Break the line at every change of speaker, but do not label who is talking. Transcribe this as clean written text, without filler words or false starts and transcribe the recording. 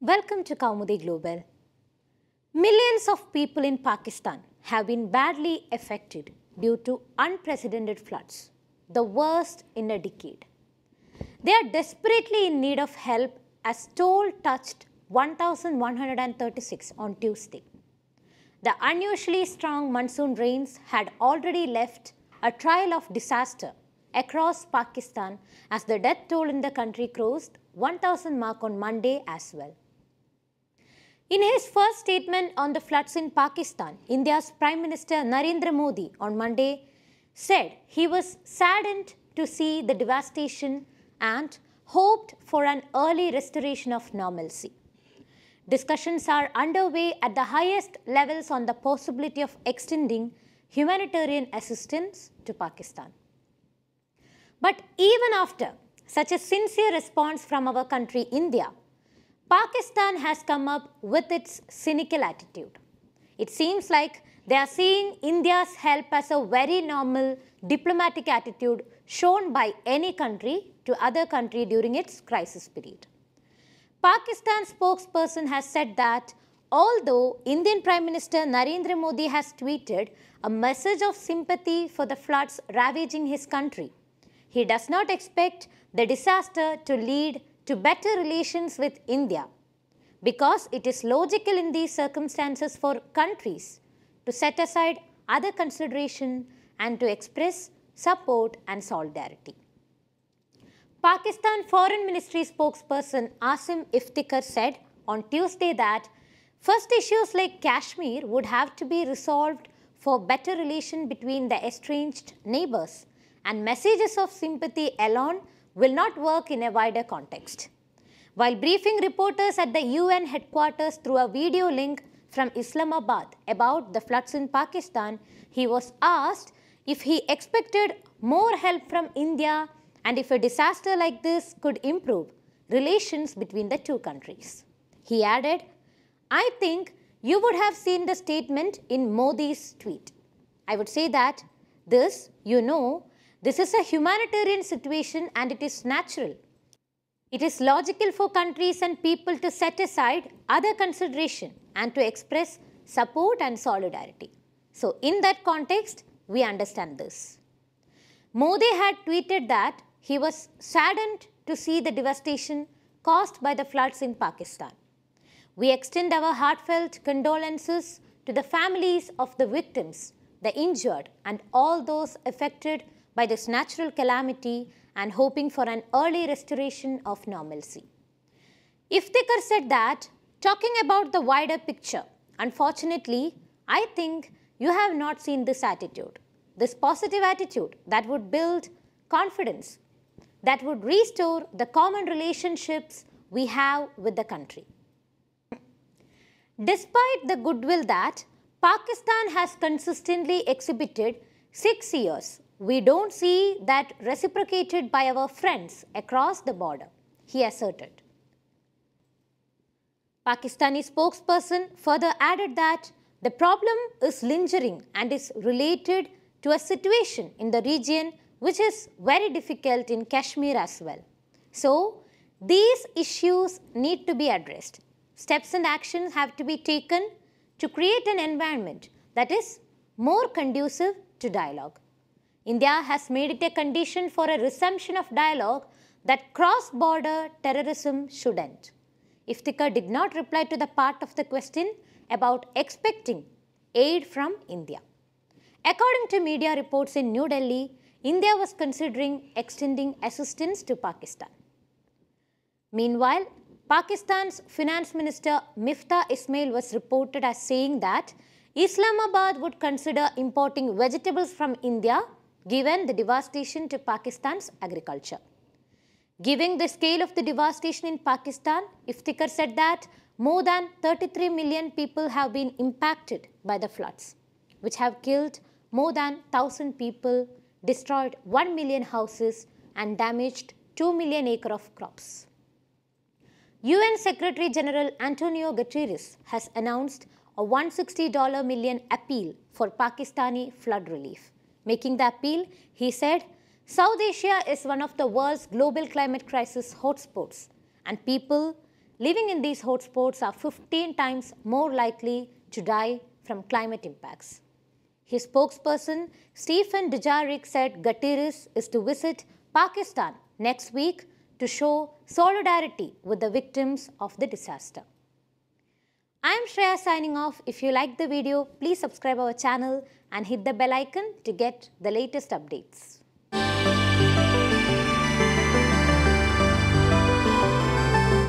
Welcome to Kaumudy Global. Millions of people in Pakistan have been badly affected due to unprecedented floods, the worst in a decade. They are desperately in need of help as toll touched 1,136 on Tuesday. The unusually strong monsoon rains had already left a trail of disaster across Pakistan as the death toll in the country crossed 1,000 mark on Monday as well. In his first statement on the floods in Pakistan, India's Prime Minister Narendra Modi on Monday said he was saddened to see the devastation and hoped for an early restoration of normalcy. Discussions are underway at the highest levels on the possibility of extending humanitarian assistance to Pakistan. But even after such a sincere response from our country, India, Pakistan has come up with its cynical attitude. It seems like they are seeing India's help as a very normal diplomatic attitude shown by any country to other country during its crisis period. Pakistan's spokesperson has said that although Indian Prime Minister Narendra Modi has tweeted a message of sympathy for the floods ravaging his country, he does not expect the disaster to lead to better relations with India, because it is logical in these circumstances for countries to set aside other consideration and to express support and solidarity. Pakistan Foreign Ministry spokesperson Asim Iftikhar said on Tuesday that first issues like Kashmir would have to be resolved for better relation between the estranged neighbors, and messages of sympathy alone will not work in a wider context. While briefing reporters at the UN headquarters through a video link from Islamabad about the floods in Pakistan, he was asked if he expected more help from India and if a disaster like this could improve relations between the two countries. He added, "I think you would have seen the statement in Modi's tweet. I would say that this is a humanitarian situation and it is natural. It is logical for countries and people to set aside other consideration and to express support and solidarity. So in that context, we understand this." Modi had tweeted that he was saddened to see the devastation caused by the floods in Pakistan. "We extend our heartfelt condolences to the families of the victims, the injured, and all those affected by this natural calamity and hoping for an early restoration of normalcy." Iftikhar said that, talking about the wider picture, "Unfortunately, I think you have not seen this attitude, this positive attitude that would build confidence, that would restore the common relationships we have with the country." Despite the goodwill that Pakistan has consistently exhibited 6 years, we don't see that reciprocated by our friends across the border, he asserted. Pakistani spokesperson further added that the problem is lingering and is related to a situation in the region which is very difficult in Kashmir as well. So, these issues need to be addressed. Steps and actions have to be taken to create an environment that is more conducive to dialogue. India has made it a condition for a resumption of dialogue that cross-border terrorism should end. Iftikhar did not reply to the part of the question about expecting aid from India. According to media reports in New Delhi, India was considering extending assistance to Pakistan. Meanwhile, Pakistan's Finance Minister Miftah Ismail was reported as saying that Islamabad would consider importing vegetables from India given the devastation to Pakistan's agriculture. Giving the scale of the devastation in Pakistan, Iftikhar said that more than 33 million people have been impacted by the floods, which have killed more than 1,000 people, destroyed 1 million houses and damaged 2 million acres of crops. UN Secretary General Antonio Guterres has announced a $160 million appeal for Pakistani flood relief. Making the appeal, he said, "South Asia is one of the world's global climate crisis hotspots, and people living in these hotspots are 15 times more likely to die from climate impacts. His spokesperson, Stephen Dujarric, said Guterres is to visit Pakistan next week to show solidarity with the victims of the disaster. I am Shreya signing off. If you liked the video, please subscribe our channel and hit the bell icon to get the latest updates.